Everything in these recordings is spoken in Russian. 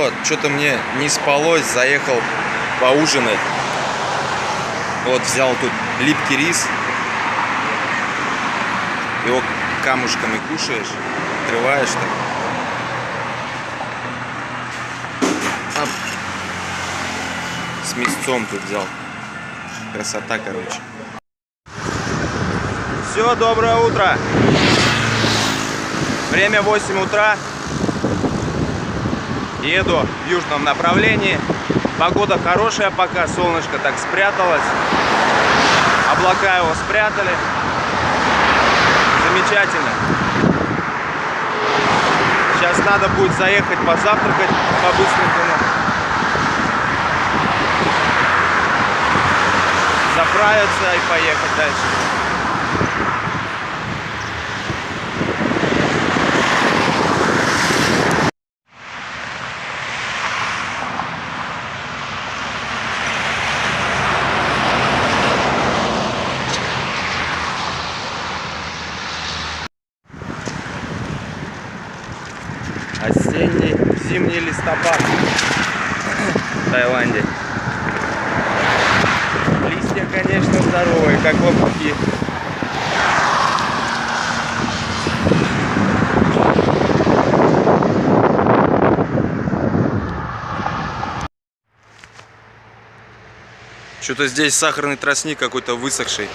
Вот, что-то мне не спалось, заехал поужинать. Вот, взял тут липкий рис. Его камушками кушаешь, отрываешь так. Оп. С мясцом тут взял. Красота, короче. Все, доброе утро. Время 8 утра. Еду в южном направлении. Погода хорошая пока, солнышко так спряталось. Облака его спрятали. Замечательно. Сейчас надо будет заехать позавтракать по-быстренькому. Заправиться и поехать дальше. Осенний, зимний листопад в Таиланде. Листья, конечно, здоровые, как лопухи. Что-то здесь сахарный тростник какой-то высохший.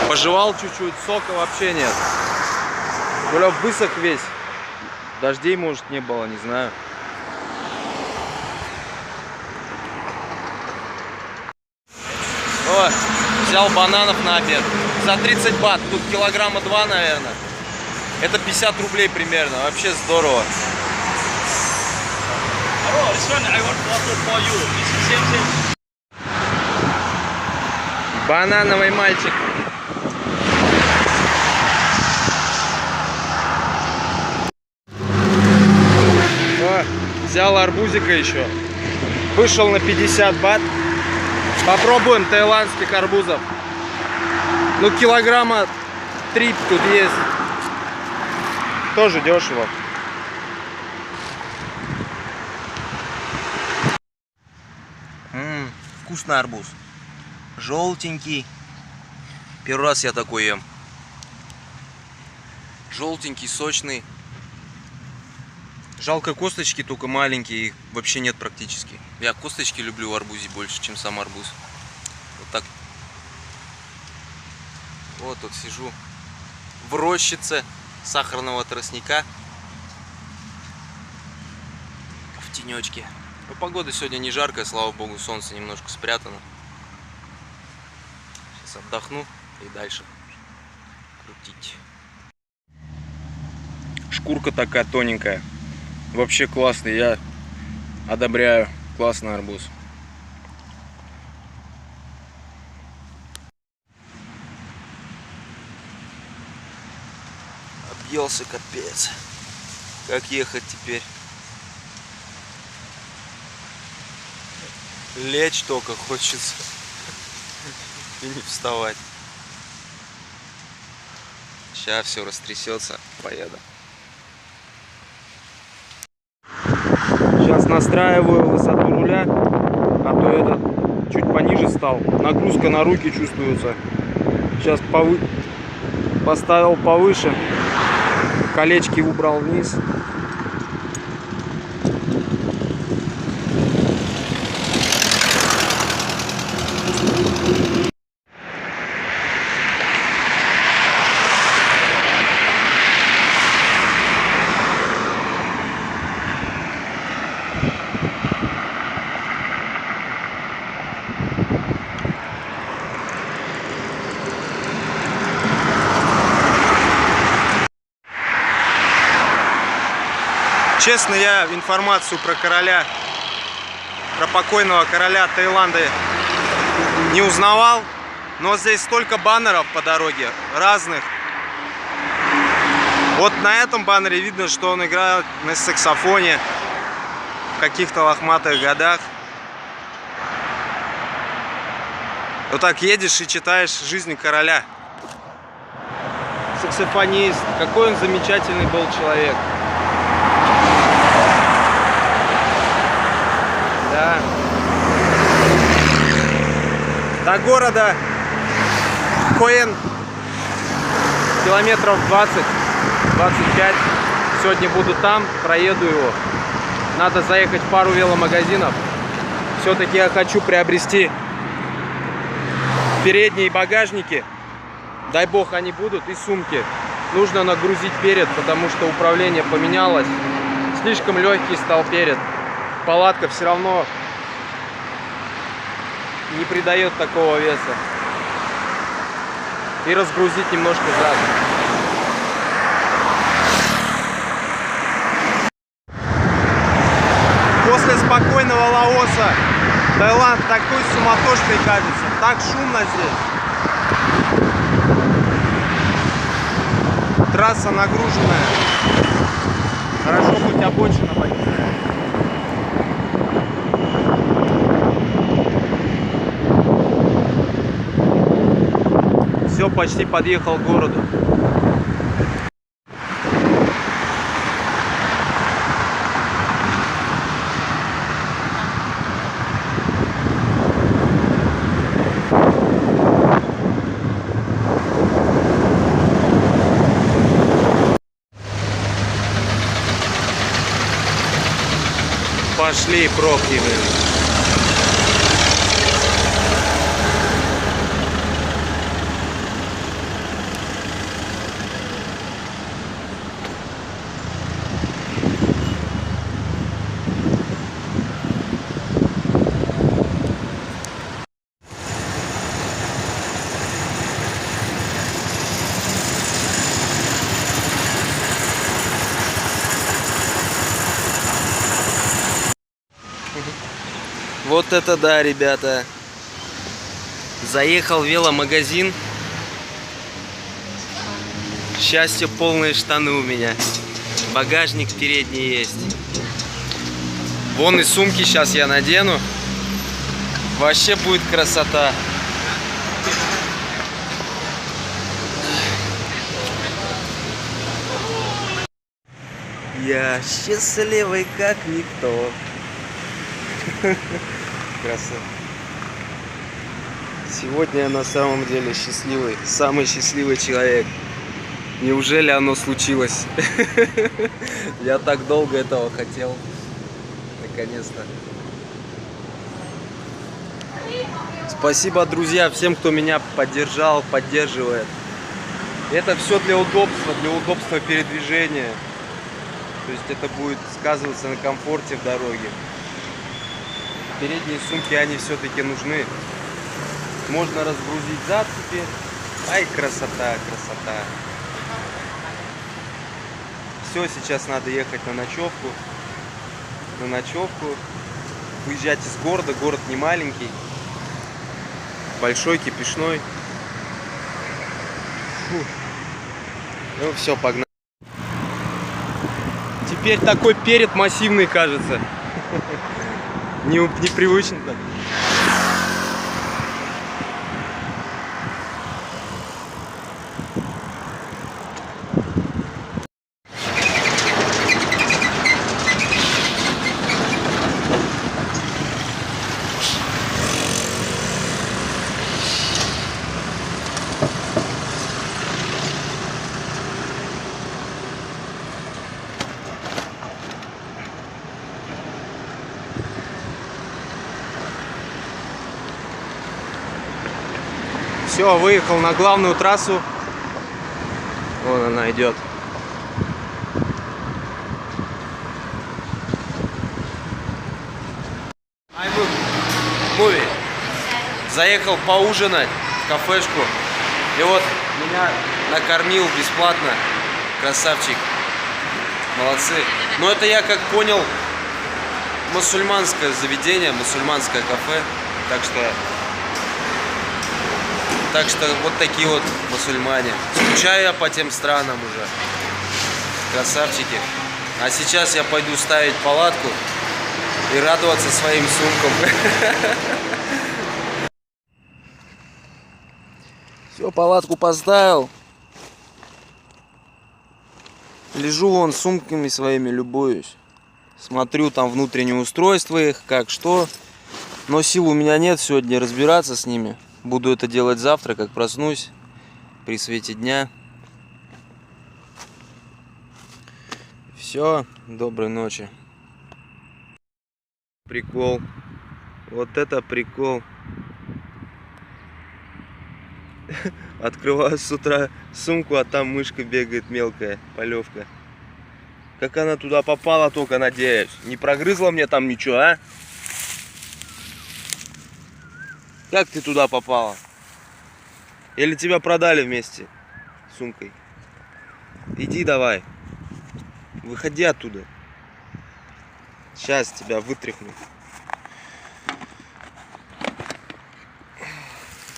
Пожевал чуть-чуть, сока вообще нет. Бля, высох весь. Дождей, может, не было, не знаю. О, взял бананов на обед. За 30 бат. Тут килограмма 2, наверное. Это 50 рублей примерно. Вообще здорово. Банановый мальчик. Взял арбузика еще. Вышел на 50 бат. Попробуем таиландских арбузов. Ну, килограмма 3 тут есть. Тоже дешево. Вкусный арбуз. Желтенький. Первый раз я такой ем. Желтенький, сочный. Жалко, косточки только маленькие, их вообще нет практически. Я косточки люблю в арбузе больше, чем сам арбуз. Вот так. Вот тут сижу в рощице сахарного тростника. В тенечке. Но погода сегодня не жаркая, слава богу, солнце немножко спрятано. Сейчас отдохну и дальше крутить. Шкурка такая тоненькая. Вообще классный, я одобряю. Классный арбуз. Объелся капец. Как ехать теперь? Лечь только хочется. И не вставать. Сейчас все растрясется, поеду. Сейчас настраиваю высоту руля, а то этот чуть пониже стал. Нагрузка на руки чувствуется. Сейчас поставил повыше, колечки убрал вниз. Честно, я информацию про короля, про покойного короля Таиланда не узнавал, но здесь столько баннеров по дороге, разных. Вот на этом баннере видно, что он играет на саксофоне в каких-то лохматых годах. Вот так едешь и читаешь жизнь короля. Саксофонист, какой он замечательный был человек. До города Коэн километров 20-25. Сегодня буду там, проеду его. Надо заехать в пару веломагазинов. Все-таки я хочу приобрести передние багажники. Дай бог они будут, и сумки. Нужно нагрузить перед, потому что управление поменялось. Слишком легкий стал перед. Палатка все равно не придает такого веса. И разгрузить немножко зад. После спокойного Лаоса Таиланд такой суматошный кажется. Так шумно здесь. Трасса нагруженная. Хорошо, хоть обочина поднялась. Все, почти подъехал к городу. Пошли пробки, блин. Вот это да, ребята. Заехал в веломагазин. Счастье, полные штаны у меня. Багажник передний есть. Вон и сумки сейчас я надену. Вообще будет красота. Я счастливый как никто. Красота. Сегодня я на самом деле счастливый, самый счастливый человек. Неужели оно случилось? Я так долго этого хотел. Наконец-то. Спасибо, друзья, всем, кто меня поддержал, поддерживает. Это все для удобства передвижения. То есть это будет сказываться на комфорте в дороге. Передние сумки, они все-таки нужны. Можно разгрузить зад теперь. Ай, красота, красота. Все, сейчас надо ехать на ночевку. Выезжать из города. Город не маленький. Большой, кипишной. Фу. Ну все, погнали. Теперь такой перед массивный кажется. Непривычно так. Все, выехал на главную трассу. Вон она идет. Заехал поужинать в кафешку. И вот меня накормил бесплатно. Красавчик. Молодцы. Но это я, как понял, мусульманское заведение, мусульманское кафе. Так что вот такие вот мусульмане. Скучаю я по тем странам уже. Красавчики. А сейчас я пойду ставить палатку и радоваться своим сумкам. Все, палатку поставил. Лежу вон с сумками своими, любуюсь. Смотрю там внутреннее устройство их, как что. Но сил у меня нет сегодня разбираться с ними. Буду это делать завтра, как проснусь, при свете дня. Все, доброй ночи. Прикол. Вот это прикол. Открываю с утра сумку, а там мышка бегает мелкая, полевка. Как она туда попала, только надеюсь. Не прогрызла мне там ничего, а? Как ты туда попала? Или тебя продали вместе с сумкой? Иди давай. Выходи оттуда. Сейчас тебя вытряхну.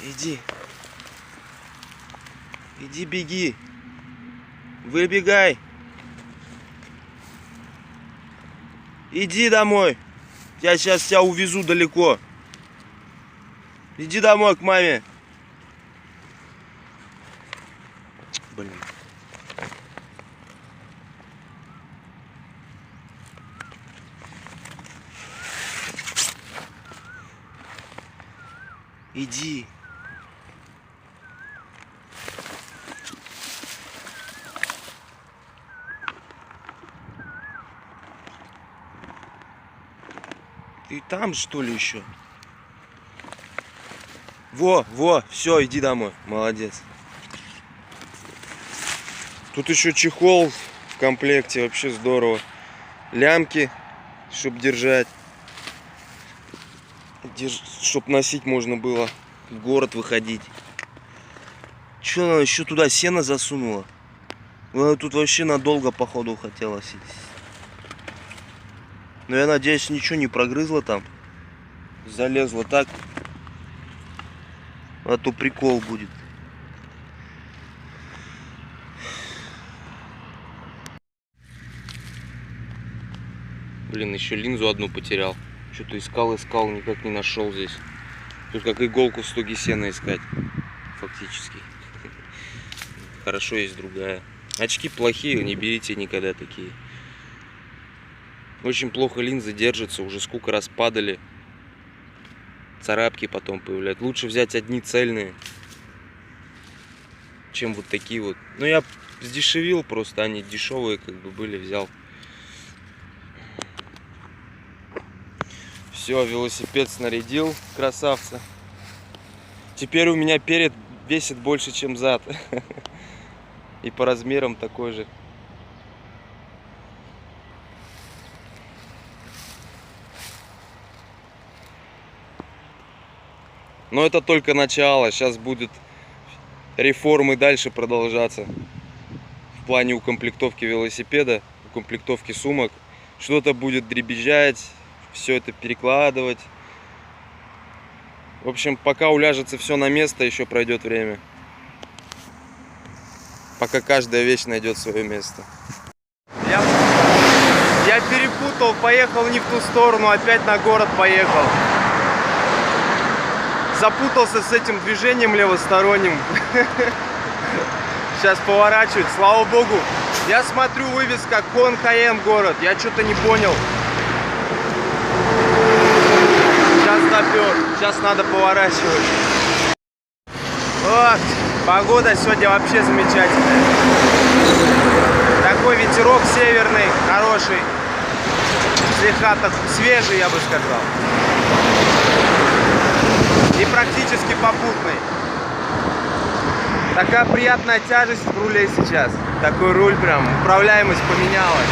Иди. Иди, беги. Выбегай. Иди домой. Я сейчас тебя увезу далеко. Иди домой к маме. Блин. Иди. Ты там, что ли, еще? Во, все, иди домой. Молодец. Тут еще чехол в комплекте, вообще здорово. Лямки, чтобы держать. Чтоб носить можно было. В город выходить. Че, она еще туда сено засунула? Она тут вообще надолго, походу, хотела сидеть. Но я надеюсь, ничего не прогрызла там. Залезла так. А то прикол будет. Блин, еще линзу одну потерял. Что-то искал, никак не нашел здесь. Тут как иголку в стоге сена искать. Фактически. Хорошо, есть другая. Очки плохие, не берите никогда такие. Очень плохо линзы держатся, уже сколько раз падали. Царапки потом появляются. Лучше взять одни цельные, чем вот такие вот. Ну, я сдешевил просто, они дешевые как бы были, взял. Все, велосипед снарядил, красавца. Теперь у меня перед весит больше, чем зад. И по размерам такой же. Но это только начало. Сейчас будут реформы дальше продолжаться. В плане укомплектовки велосипеда, укомплектовки сумок. Что-то будет дребезжать, все это перекладывать. В общем, пока уляжется все на место, еще пройдет время. Пока каждая вещь найдет свое место. Я перепутал, поехал не в ту сторону, опять на город поехал. Запутался с этим движением левосторонним. Сейчас поворачивать, слава богу. Я смотрю, вывеска Конкаен город. Я что-то не понял. Сейчас допер. Сейчас надо поворачивать. Вот. Погода сегодня вообще замечательная. Такой ветерок северный, хороший. Слегка так свежий, я бы сказал. И практически попутный. Такая приятная тяжесть в руле сейчас. Такой руль прям, управляемость поменялась.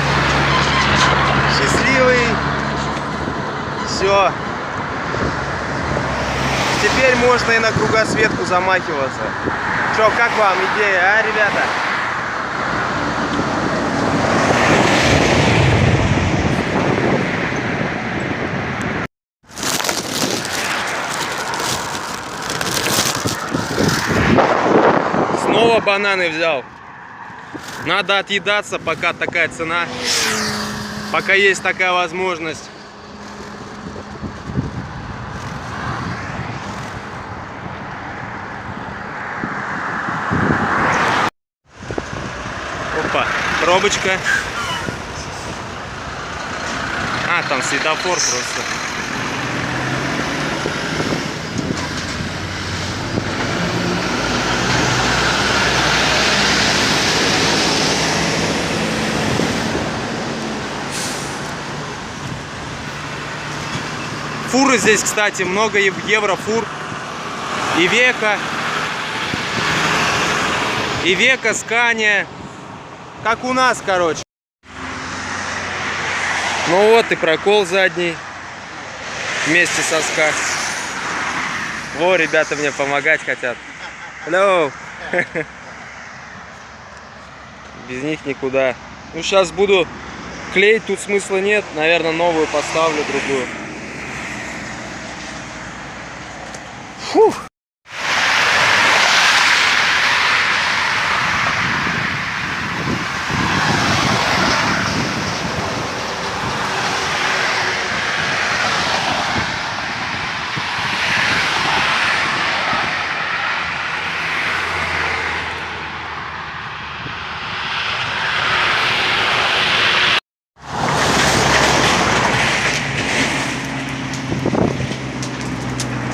Счастливый. Все. Теперь можно и на кругосветку замахиваться. Че, как вам идея, а, ребята? Снова бананы взял. Надо отъедаться, пока такая цена. Пока есть такая возможность. Опа, пробочка. А, там светофор просто. Фуры здесь, кстати, много еврофур. Ивека, Скания. Как у нас, короче. Ну вот и прокол задний. Вместе со СКА. Во, ребята мне помогать хотят. Hello. Без них никуда. Ну, сейчас буду клеить, тут смысла нет. Наверное, новую поставлю, другую. Фух.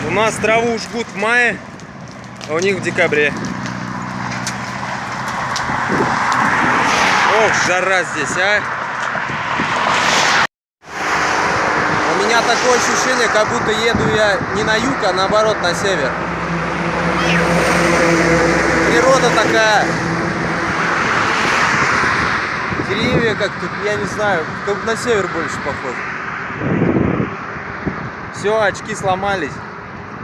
У нас траву жгут в мае, а у них в декабре. Ох, жара здесь, а! У меня такое ощущение, как будто еду я не на юг, а наоборот на север. Природа такая. Деревья как-то, я не знаю, как на север больше похоже. Все, очки сломались.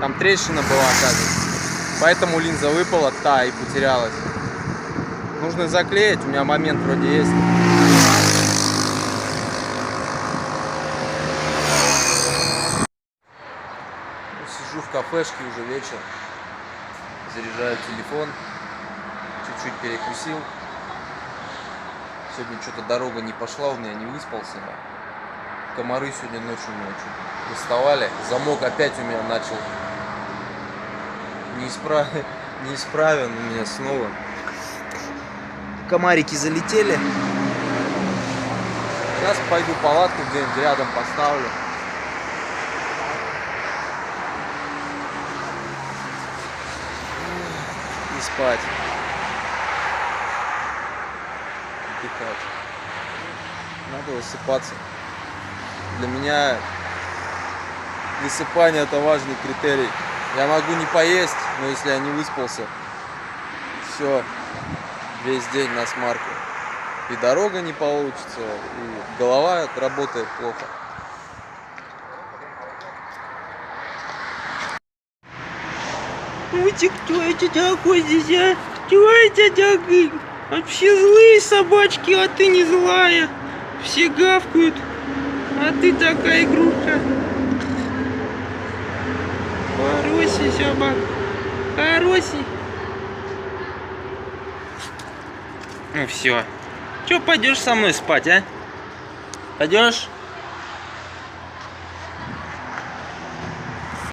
Там трещина была, оказывается. Поэтому линза выпала, и потерялась. Нужно заклеить, у меня момент вроде есть. Сижу в кафешке, уже вечер. Заряжаю телефон. Чуть-чуть перекусил. Сегодня что-то дорога не пошла, у меня не выспался. Комары сегодня ночью доставали. Замок опять у меня начал неисправен у меня снова. Комарики залетели. Сейчас пойду палатку где-нибудь рядом поставлю. И спать. Отдыхать. Надо высыпаться. Для меня высыпание — это важный критерий. Я могу не поесть, но если я не выспался, все, весь день на смарку. И дорога не получится, и голова работает плохо. Ой, кто это такой здесь, а? Кто это такой? Вообще злые собачки, а ты не злая. Все гавкают, а ты такая игрушка. Хороший собак. Хороший. Ну все. Че, пойдешь со мной спать, а? Пойдешь?